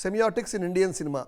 Semiotics in Indian cinema.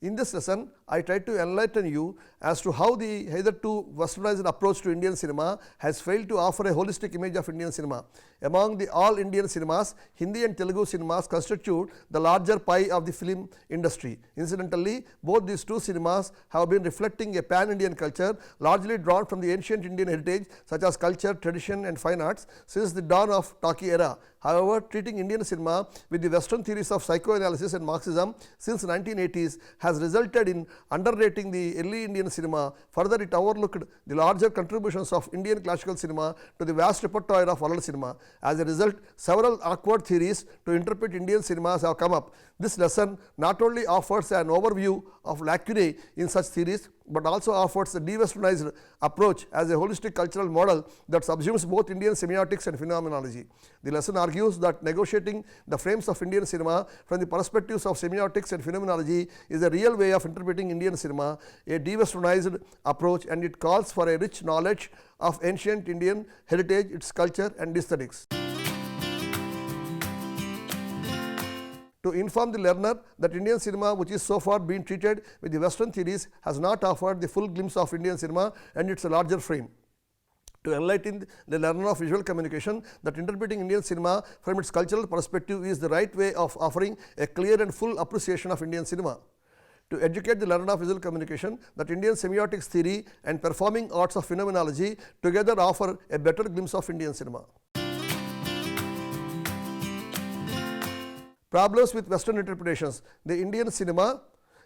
In this lesson, I tried to enlighten you as to how the hitherto westernized approach to Indian cinema has failed to offer a holistic image of Indian cinema. Among the all Indian cinemas, Hindi and Telugu cinemas constitute the larger pie of the film industry. Incidentally, both these two cinemas have been reflecting a pan-Indian culture largely drawn from the ancient Indian heritage such as culture, tradition and fine arts since the dawn of talkie era. However, treating Indian cinema with the Western theories of psychoanalysis and Marxism since 1980s has resulted in underrating the early Indian cinema. Further, it overlooked the larger contributions of Indian classical cinema to the vast repertoire of world cinema. As a result, several awkward theories to interpret Indian cinemas have come up. This lesson not only offers an overview of lacunae in such theories, but also offers a de-westernized approach as a holistic cultural model that subsumes both Indian semiotics and phenomenology. The lesson argues that negotiating the frames of Indian cinema from the perspectives of semiotics and phenomenology is a real way of interpreting Indian cinema, a de-westernized approach, and it calls for a rich knowledge of ancient Indian heritage, its culture and aesthetics. To inform the learner that Indian cinema, which is so far been treated with the Western theories, has not offered the full glimpse of Indian cinema and its larger frame. To enlighten the learner of visual communication that interpreting Indian cinema from its cultural perspective is the right way of offering a clear and full appreciation of Indian cinema. To educate the learner of visual communication that Indian semiotics theory and performing arts of phenomenology together offer a better glimpse of Indian cinema. Problems with Western interpretations. The Indian cinema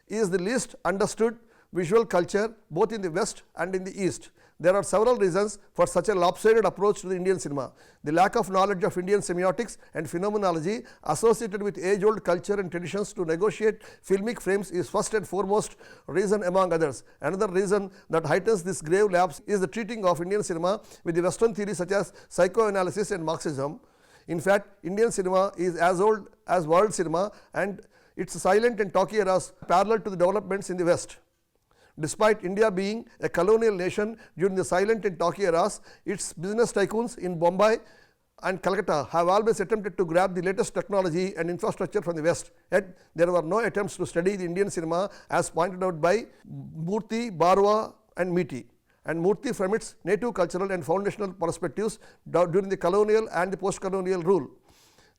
is the least understood visual culture both in the West and in the East. There are several reasons for such a lopsided approach to the Indian cinema. The lack of knowledge of Indian semiotics and phenomenology associated with age-old culture and traditions to negotiate filmic frames is first and foremost reason among others. Another reason that heightens this grave lapse is the treating of Indian cinema with the Western theories such as psychoanalysis and Marxism. In fact, Indian cinema is as old as world cinema and its silent and talkie eras parallel to the developments in the West. Despite India being a colonial nation during the silent and talkie eras, its business tycoons in Bombay and Calcutta have always attempted to grab the latest technology and infrastructure from the West. Yet, there were no attempts to study the Indian cinema as pointed out by Murthy, Barua and Meety. And Murthy from its native cultural and foundational perspectives during the colonial and the post-colonial rule.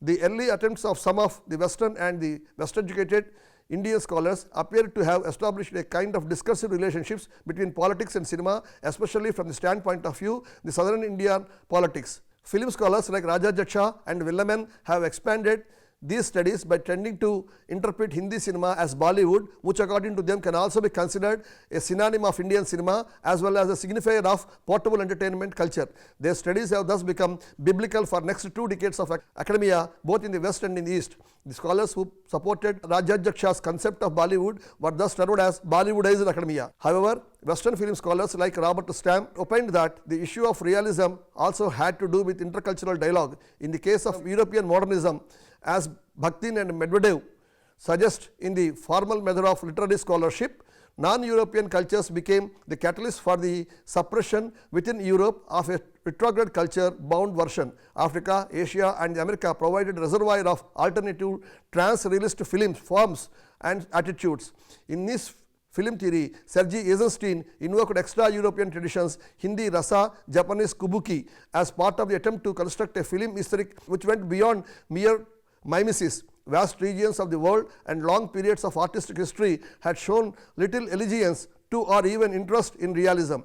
The early attempts of some of the Western and the West-educated Indian scholars appear to have established a kind of discursive relationships between politics and cinema, especially from the standpoint of view the southern Indian politics. Film scholars like Rajajaksha and Villaman have expanded these studies by tending to interpret Hindi cinema as Bollywood, which according to them can also be considered a synonym of Indian cinema as well as a signifier of portable entertainment culture. Their studies have thus become biblical for next 2 decades of academia both in the West and in the East. The scholars who supported Rajajaksha's concept of Bollywood were thus termed as Bollywoodized academia. However, Western film scholars like Robert Stamp opined that the issue of realism also had to do with intercultural dialogue. In the case of European modernism, as Bakhtin and Medvedev suggest in the formal method of literary scholarship, non-European cultures became the catalyst for the suppression within Europe of a retrograde culture bound version. Africa, Asia and America provided a reservoir of alternative trans-realist film forms and attitudes. In this film theory, Sergei Eisenstein invoked extra-European traditions, Hindi rasa, Japanese kabuki, as part of the attempt to construct a film aesthetic which went beyond mere mimesis. Vast regions of the world and long periods of artistic history had shown little allegiance to or even interest in realism.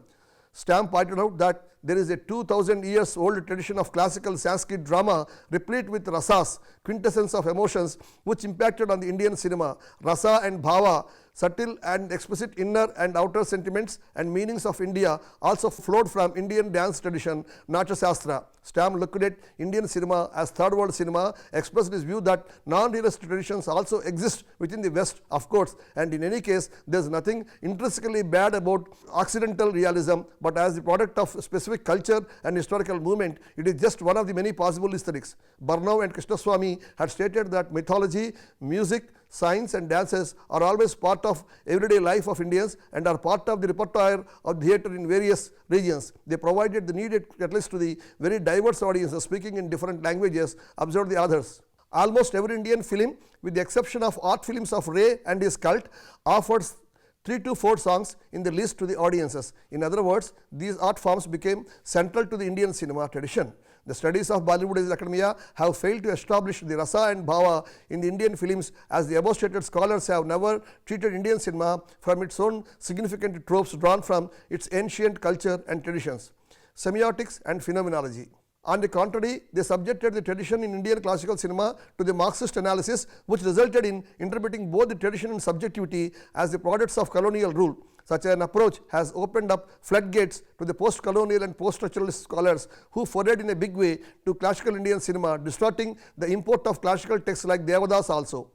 Stamp pointed out that there is a 2000 years old tradition of classical Sanskrit drama replete with rasas, quintessence of emotions, which impacted on the Indian cinema. Rasa and bhava, subtle and explicit inner and outer sentiments and meanings of India, also flowed from Indian dance tradition, Natya Shastra. Stamp looked at Indian cinema as third world cinema, expressed his view that non-realist traditions also exist within the West, of course, and in any case, there is nothing intrinsically bad about Occidental realism, but as the product of specific culture and historical movement, it is just one of the many possible aesthetics. Barnau and Krishnaswamy had stated that mythology, music, science and dances are always part of everyday life of Indians and are part of the repertoire of theatre in various regions. They provided the needed catalyst to the very diverse audiences speaking in different languages, observed the authors. Almost every Indian film, with the exception of art films of Ray and his cult, offers 3 to 4 songs in the list to the audiences. In other words, these art forms became central to the Indian cinema tradition. The studies of Bollywood academia have failed to establish the rasa and bhava in the Indian films, as the above stated scholars have never treated Indian cinema from its own significant tropes drawn from its ancient culture and traditions. Semiotics and phenomenology. On the contrary, they subjected the tradition in Indian classical cinema to the Marxist analysis, which resulted in interpreting both the tradition and subjectivity as the products of colonial rule. Such an approach has opened up floodgates to the post-colonial and post-structuralist scholars who forayed in a big way to classical Indian cinema, distorting the import of classical texts like Devadas also.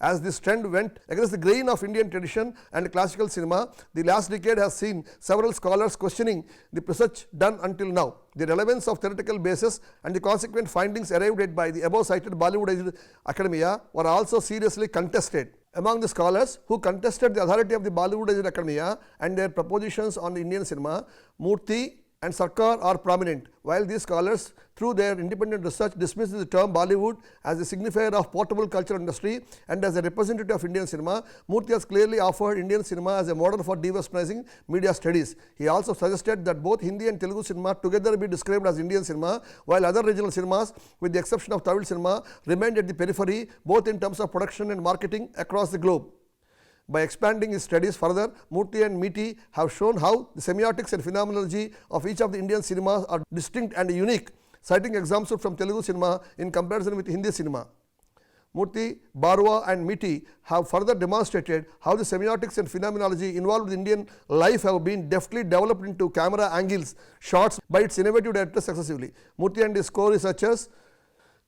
As this trend went against the grain of Indian tradition and classical cinema, the last decade has seen several scholars questioning the research done until now. The relevance of theoretical basis and the consequent findings arrived at by the above cited Bollywood academia were also seriously contested. Among the scholars who contested the authority of the Bollywood academia and their propositions on the Indian cinema, Murthy and Sarkar are prominent, while these scholars, through their independent research, dismiss the term Bollywood as a signifier of portable cultural industry and as a representative of Indian cinema. Murthy has clearly offered Indian cinema as a model for de-westernizing media studies. He also suggested that both Hindi and Telugu cinema together be described as Indian cinema, while other regional cinemas, with the exception of Tamil cinema, remained at the periphery, both in terms of production and marketing across the globe. By expanding his studies further, Murthy and Meety have shown how the semiotics and phenomenology of each of the Indian cinemas are distinct and unique, citing examples from Telugu cinema in comparison with Hindi cinema. Murthy, Barua and Meety have further demonstrated how the semiotics and phenomenology involved in Indian life have been deftly developed into camera angles, shots by its innovative directors successively. Murthy and his co-researchers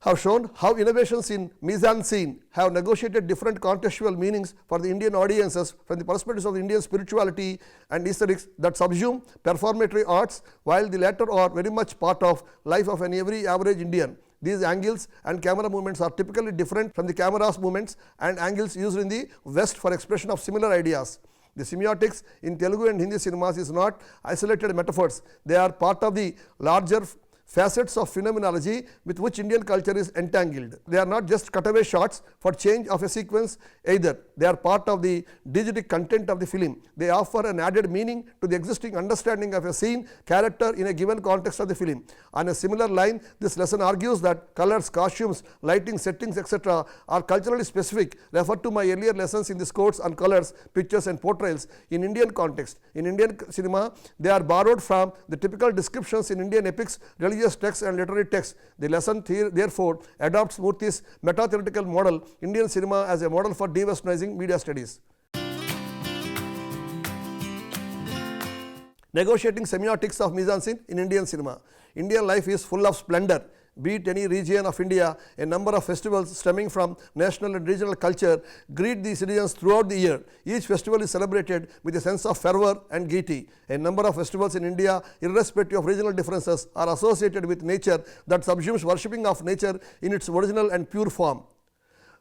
have shown how innovations in mise-en-scene have negotiated different contextual meanings for the Indian audiences from the perspectives of the Indian spirituality and aesthetics that subsume performatory arts, while the latter are very much part of life of every average Indian. These angles and camera movements are typically different from the camera's movements and angles used in the West for expression of similar ideas. The semiotics in Telugu and Hindi cinemas is not isolated metaphors. They are part of the larger facets of phenomenology with which Indian culture is entangled. They are not just cutaway shots for change of a sequence either. They are part of the diegetic content of the film. They offer an added meaning to the existing understanding of a scene, character in a given context of the film. On a similar line, this lesson argues that colors, costumes, lighting, settings, etc. are culturally specific. Refer to my earlier lessons in this course on colors, pictures and portrayals in Indian context. In Indian cinema, they are borrowed from the typical descriptions in Indian epics, religious texts and literary texts. The lesson therefore adopts Murthy's meta-theoretical model, Indian cinema as a model for de-westernizing media studies. Negotiating semiotics of mise-en-scene in Indian cinema. Indian life is full of splendor. Be it any region of India, a number of festivals stemming from national and regional culture greet the citizens throughout the year. Each festival is celebrated with a sense of fervor and gaiety. A number of festivals in India, irrespective of regional differences, are associated with nature that subsumes worshipping of nature in its original and pure form.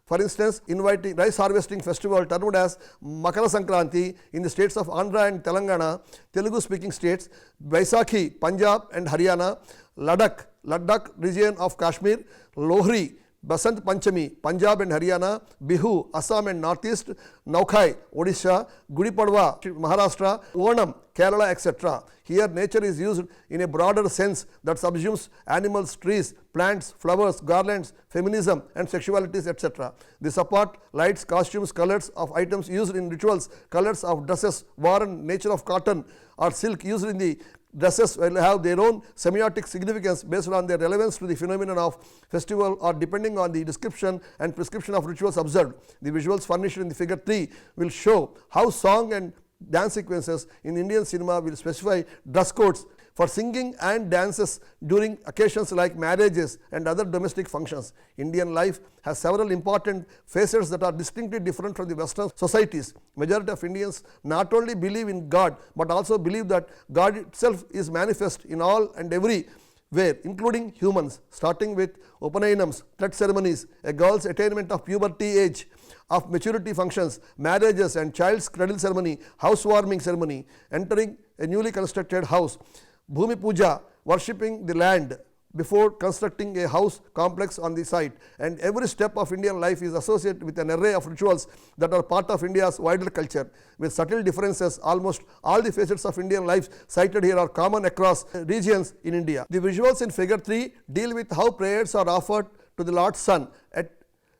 For instance, inviting rice harvesting festival termed as Makara Sankranti in the states of Andhra and Telangana, Telugu speaking states, Baisakhi, Punjab and Haryana, Ladakh region of Kashmir, Lohri, Basant Panchami, Punjab and Haryana, Bihu, Assam and Northeast, Naukhai, Odisha, Gudi Padwa, Maharashtra, Onam, Kerala, etc. Here nature is used in a broader sense that subsumes animals, trees, plants, flowers, garlands, feminism and sexualities, etc. This apart lights, costumes, colors of items used in rituals, colors of dresses worn, nature of cotton or silk used in the dresses will have their own semiotic significance based on their relevance to the phenomenon of festival or depending on the description and prescription of rituals observed. The visuals furnished in the figure 3 will show how song and dance sequences in Indian cinema will specify dress codes for singing and dances during occasions like marriages and other domestic functions. Indian life has several important facets that are distinctly different from the Western societies. Majority of Indians not only believe in God but also believe that God itself is manifest in all and every where including humans, starting with Upanayams, thread ceremonies, a girl's attainment of puberty age, of maturity functions, marriages and child's cradle ceremony, housewarming ceremony, entering a newly constructed house, Bhumi Puja, worshipping the land before constructing a house complex on the site, and every step of Indian life is associated with an array of rituals that are part of India's wider culture. With subtle differences, almost all the facets of Indian life cited here are common across regions in India. The visuals in figure 3 deal with how prayers are offered to the Lord Sun at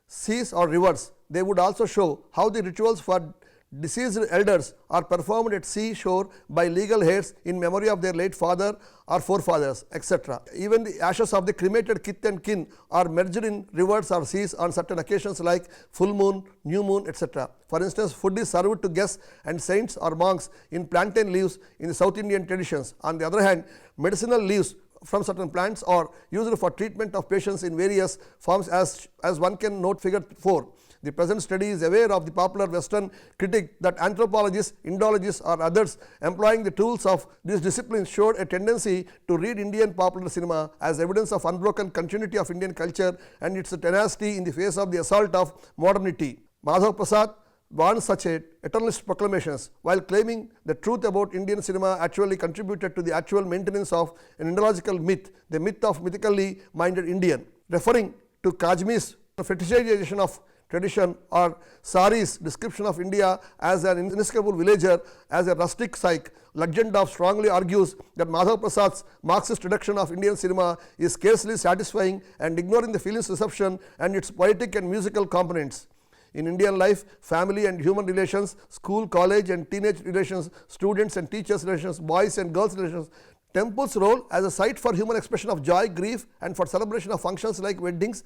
seas or rivers. They would also show how the rituals for deceased elders are performed at seashore by legal heirs in memory of their late father or forefathers, etc. Even the ashes of the cremated kith and kin are merged in rivers or seas on certain occasions like full moon, new moon, etc. For instance, food is served to guests and saints or monks in plantain leaves in the South Indian traditions. On the other hand, medicinal leaves from certain plants are used for treatment of patients in various forms, as one can note figure 4. The present study is aware of the popular Western critique that anthropologists, Indologists or others employing the tools of these disciplines showed a tendency to read Indian popular cinema as evidence of unbroken continuity of Indian culture and its tenacity in the face of the assault of modernity. Madhav Prasad warned such eternalist proclamations while claiming the truth about Indian cinema actually contributed to the actual maintenance of an Indological myth, the myth of mythically minded Indian. Referring to Kajmi's fetishization of tradition or Sari's description of India as an inescapable villager, as a rustic psyche, Lagendorf strongly argues that Madhav Prasad's Marxist reduction of Indian cinema is scarcely satisfying and ignoring the film's reception and its poetic and musical components. In Indian life, family and human relations, school, college and teenage relations, students and teachers relations, boys and girls relations, temple's role as a site for human expression of joy, grief and for celebration of functions like weddings,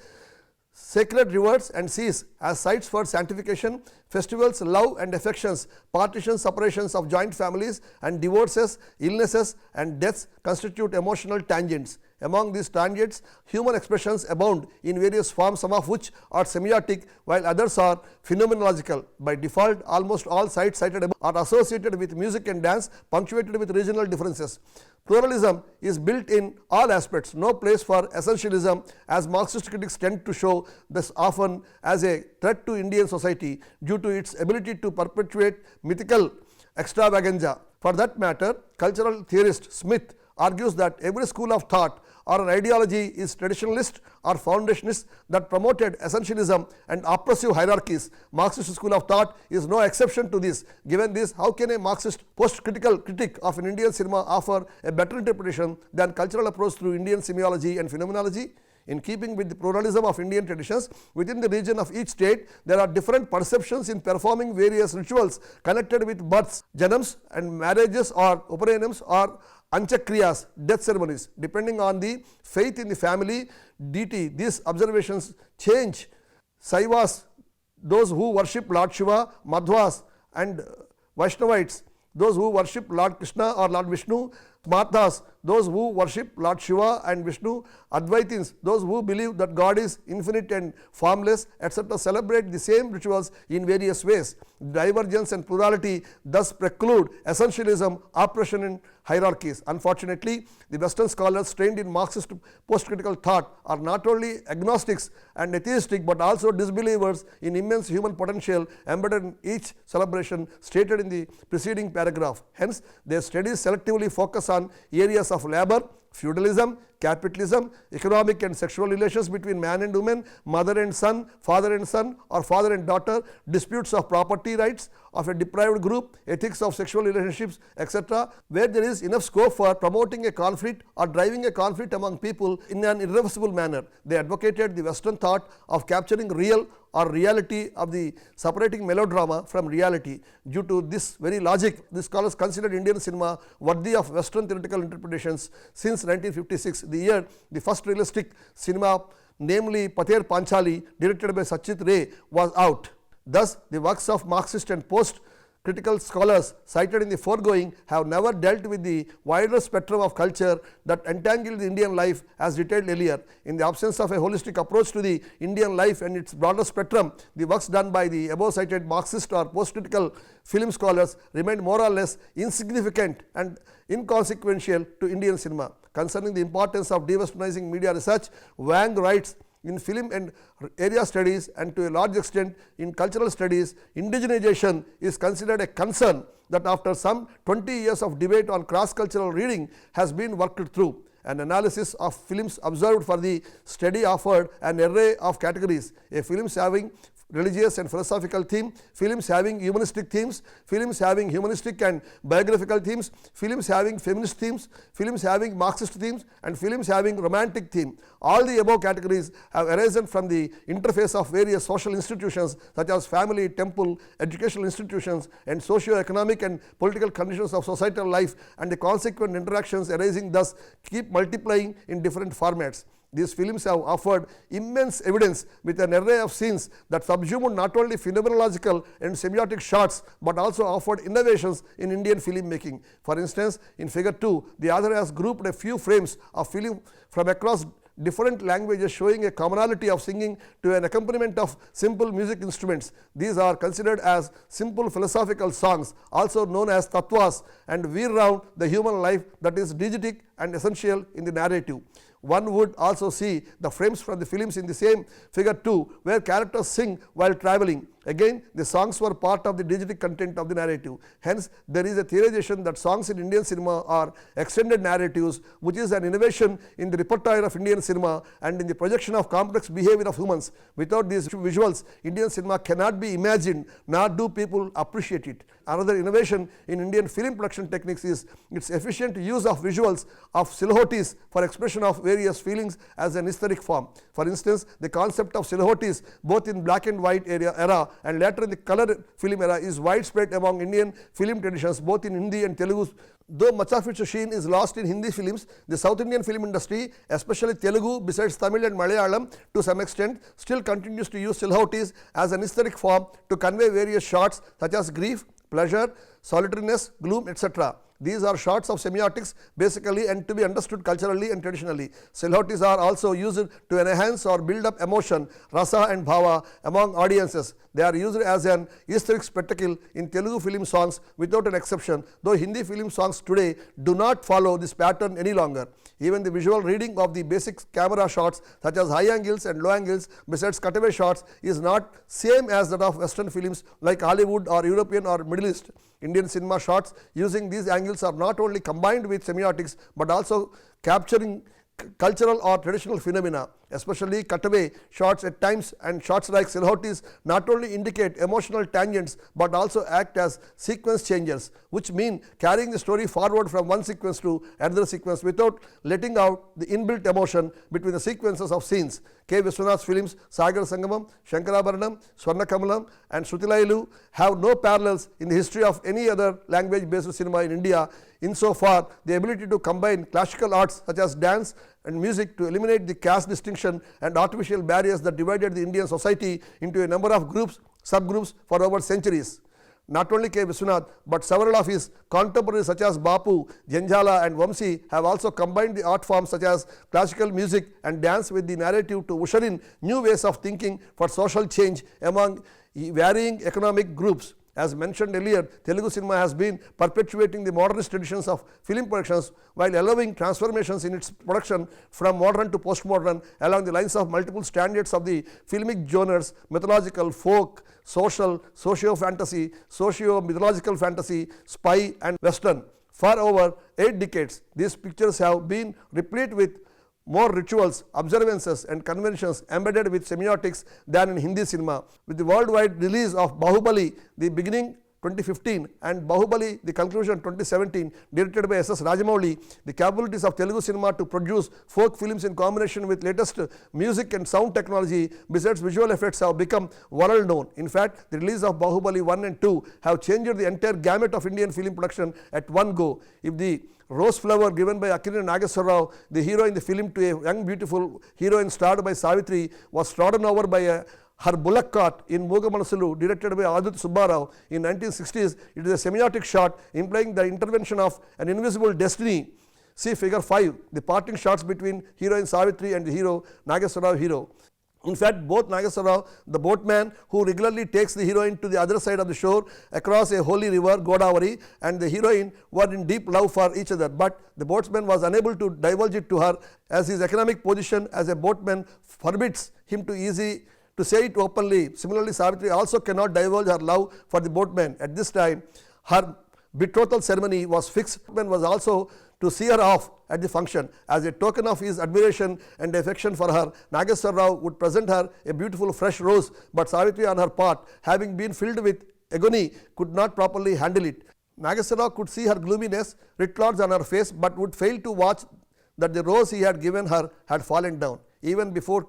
sacred rivers and seas as sites for sanctification, festivals, love and affections, partitions, separations of joint families and divorces, illnesses and deaths constitute emotional tangents. Among these tangents, human expressions abound in various forms, some of which are semiotic while others are phenomenological. By default, almost all sites cited above are associated with music and dance, punctuated with regional differences. Pluralism is built in all aspects, no place for essentialism, as Marxist critics tend to show this often as a threat to Indian society due to its ability to perpetuate mythical extravaganza. For that matter, cultural theorist Smith argues that every school of thought or an ideology is traditionalist or foundationist that promoted essentialism and oppressive hierarchies. Marxist school of thought is no exception to this. Given this, how can a Marxist post-critical critique of an Indian cinema offer a better interpretation than cultural approach through Indian semiology and phenomenology? In keeping with the pluralism of Indian traditions, within the region of each state, there are different perceptions in performing various rituals connected with births, janams and marriages or upanayams or anchakriyas, death ceremonies. Depending on the faith in the family deity, these observations change. Saivas, those who worship Lord Shiva, Madhvas and Vaishnavites, those who worship Lord Krishna or Lord Vishnu, Smartas, those who worship Lord Shiva and Vishnu, Advaitins, those who believe that God is infinite and formless, etc., celebrate the same rituals in various ways. Divergence and plurality thus preclude essentialism, oppression and hierarchies. Unfortunately, the Western scholars trained in Marxist post-critical thought are not only agnostics and atheistic but also disbelievers in immense human potential embedded in each celebration stated in the preceding paragraph. Hence, their studies selectively focus on areas of labor, feudalism, capitalism, economic and sexual relations between man and woman, mother and son, or father and daughter, disputes of property rights of a deprived group, ethics of sexual relationships, etc., where there is enough scope for promoting a conflict or driving a conflict among people in an irreversible manner. They advocated the Western thought of capturing real or reality, of the separating melodrama from reality. Due to this very logic, the scholars considered Indian cinema worthy of Western theoretical interpretations since 1956, the year the first realistic cinema, namely Pather Panchali, directed by Satyajit Ray, was out. Thus, the works of Marxist and post-critical scholars cited in the foregoing have never dealt with the wider spectrum of culture that entangled the Indian life as detailed earlier. In the absence of a holistic approach to the Indian life and its broader spectrum, the works done by the above cited Marxist or post-critical film scholars remained more or less insignificant and inconsequential to Indian cinema. concerning the importance of de-westernizing media research, Wang writes, in film and area studies and to a large extent in cultural studies, indigenization is considered a concern that after some 20 years of debate on cross-cultural reading has been worked through. An analysis of films observed for the study offered an array of categories, a films having religious and philosophical theme, films having humanistic themes, films having humanistic and biographical themes, films having feminist themes, films having Marxist themes, and films having romantic theme. All the above categories have arisen from the interface of various social institutions such as family, temple, educational institutions, and socio-economic and political conditions of societal life, and the consequent interactions arising thus keep multiplying in different formats. These films have offered immense evidence with an array of scenes that subsumed not only phenomenological and semiotic shots but also offered innovations in Indian film making. For instance, in figure 2, the author has grouped a few frames of film from across different languages showing a commonality of singing to an accompaniment of simple music instruments. These are considered as simple philosophical songs, also known as tattvas, and weave round the human life that is diegetic and essential in the narrative. One would also see the frames from the films in the same figure 2 where characters sing while travelling. Again, the songs were part of the diegetic content of the narrative. Hence, there is a theorization that songs in Indian cinema are extended narratives, which is an innovation in the repertoire of Indian cinema and in the projection of complex behavior of humans. Without these visuals, Indian cinema cannot be imagined, nor do people appreciate it. Another innovation in Indian film production techniques is its efficient use of visuals of silhouettes for expression of various feelings as an aesthetic form. For instance, the concept of silhouettes both in black and white era and later in the color film era is widespread among Indian film traditions both in Hindi and Telugu. Though much of its sheen is lost in Hindi films, the South Indian film industry, especially Telugu besides Tamil and Malayalam to some extent, still continues to use silhouettes as an aesthetic form to convey various shots such as grief, pleasure, solitariness, gloom, etc. These are shots of semiotics basically and to be understood culturally and traditionally. Silhouettes are also used to enhance or build up emotion, rasa and bhava among audiences. They are used as an aesthetic spectacle in Telugu film songs without an exception, though Hindi film songs today do not follow this pattern any longer. Even the visual reading of the basic camera shots such as high angles and low angles besides cutaway shots is not same as that of Western films like Hollywood or European or Middle East. Indian cinema shots using these angles are not only combined with semiotics but also capturing cultural or traditional phenomena, especially cutaway shots at times and shots like silhouettes not only indicate emotional tangents but also act as sequence changers, which mean carrying the story forward from one sequence to another sequence without letting out the inbuilt emotion between the sequences of scenes. K. Viswanath's films Sagar Sangamam, Shankarabaranam, Swarnakamalam and Shrutilailu have no parallels in the history of any other language-based cinema in India. Insofar, the ability to combine classical arts such as dance and music to eliminate the caste distinction and artificial barriers that divided the Indian society into a number of groups, subgroups for over centuries. Not only K. Viswanath, but several of his contemporaries such as Bapu, Janjala and Vamsi have also combined the art forms such as classical music and dance with the narrative to usher in new ways of thinking for social change among varying economic groups. As mentioned earlier, Telugu cinema has been perpetuating the modernist traditions of film productions while allowing transformations in its production from modern to postmodern along the lines of multiple standards of the filmic genres, mythological, folk, social, socio-fantasy, socio-mythological fantasy, spy and western. For over 8 decades, these pictures have been replete with more rituals, observances and conventions embedded with semiotics than in Hindi cinema. With the worldwide release of Bahubali, the beginning 2015 and Bahubali, the conclusion 2017, directed by S.S. Rajamouli, the capabilities of Telugu cinema to produce folk films in combination with latest music and sound technology besides visual effects have become world known. In fact, the release of Bahubali 1 and 2 have changed the entire gamut of Indian film production at one go. If the rose flower given by Akkineni Nageswara Rao, the hero in the film, to a young beautiful heroine starred by Savitri was trodden over by her bullock cart in Mooga Manasulu, directed by Aditya Subbarao in 1960s. It is a semiotic shot implying the intervention of an invisible destiny. See figure 5, the parting shots between heroine Savitri and the hero Nageswara Rao hero. In fact, both Nageswara Rao, the boatman who regularly takes the heroine to the other side of the shore across a holy river, Godavari, and the heroine were in deep love for each other. But the boatsman was unable to divulge it to her as his economic position as a boatman forbids him to say it openly. Similarly, Savitri also cannot divulge her love for the boatman. At this time, her betrothal ceremony was fixed. The boatman was also to see her off at the function. As a token of his admiration and affection for her, Nageswara Rao would present her a beautiful fresh rose, but Savitri on her part, having been filled with agony, could not properly handle it. Nageswara Rao could see her gloominess writ large on her face, but would fail to watch that the rose he had given her had fallen down. Even before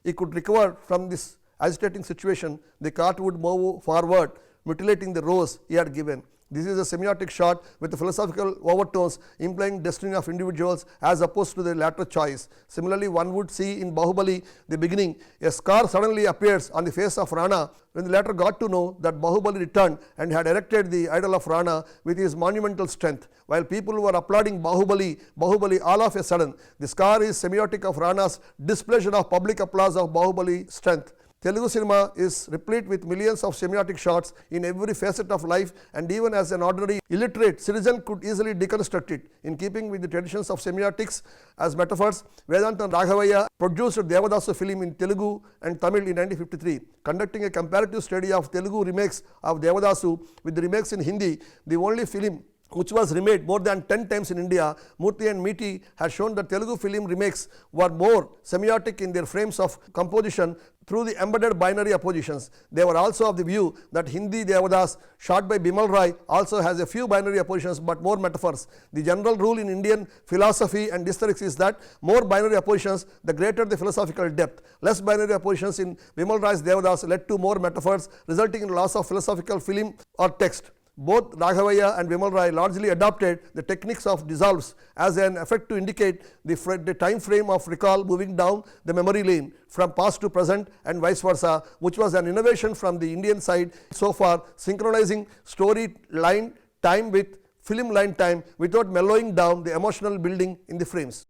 he could recover from this agitating situation, the cart would move forward, mutilating the rose he had given. This is a semiotic shot with the philosophical overtones implying destiny of individuals as opposed to the latter choice. Similarly, one would see in Bahubali the beginning, a scar suddenly appears on the face of Rana when the latter got to know that Bahubali returned and had erected the idol of Rana with his monumental strength. While people were applauding Bahubali, all of a sudden, the scar is semiotic of Rana's displeasure of public applause of Bahubali's strength. Telugu cinema is replete with millions of semiotic shots in every facet of life, and even as an ordinary illiterate citizen could easily deconstruct it. In keeping with the traditions of semiotics as metaphors, Vedantam Raghavaiah produced Devadasu film in Telugu and Tamil in 1953. Conducting a comparative study of Telugu remakes of Devadasu with the remakes in Hindi, the only film which was remade more than 10 times in India, Murthy and Meety has shown that Telugu film remakes were more semiotic in their frames of composition through the embedded binary oppositions. They were also of the view that Hindi Devadas shot by Bimal Rai also has a few binary oppositions but more metaphors. The general rule in Indian philosophy and aesthetics is that more binary oppositions, the greater the philosophical depth. Less binary oppositions in Bimal Rai's Devadas led to more metaphors, resulting in loss of philosophical film or text. Both Raghavaiah and Bimal Rai largely adopted the techniques of dissolves as an effect to indicate the time frame of recall moving down the memory lane from past to present and vice versa, which was an innovation from the Indian side so far, synchronizing story line time with film line time without mellowing down the emotional building in the frames.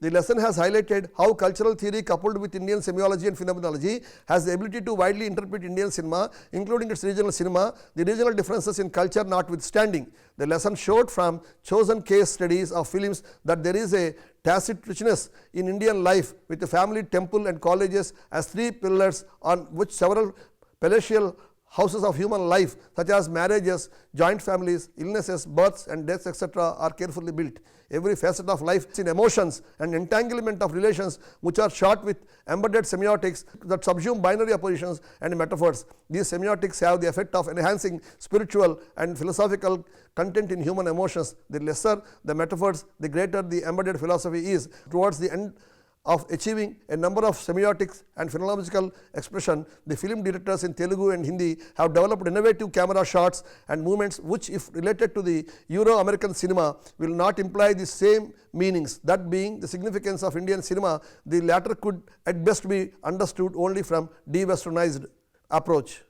The lesson has highlighted how cultural theory coupled with Indian semiology and phenomenology has the ability to widely interpret Indian cinema, including its regional cinema, the regional differences in culture notwithstanding. The lesson showed from chosen case studies of films that there is a tacit richness in Indian life with the family, temple and colleges as three pillars on which several palatial houses of human life such as marriages, joint families, illnesses, births and deaths etc. are carefully built. Every facet of life in emotions and entanglement of relations which are shot with embedded semiotics that subsume binary oppositions and metaphors. These semiotics have the effect of enhancing spiritual and philosophical content in human emotions. The lesser the metaphors, the greater the embedded philosophy is. Towards the end of achieving a number of semiotics and phenomenological expression, the film directors in Telugu and Hindi have developed innovative camera shots and movements which, if related to the Euro-American cinema, will not imply the same meanings. That being the significance of Indian cinema, the latter could at best be understood only from de-westernized approach.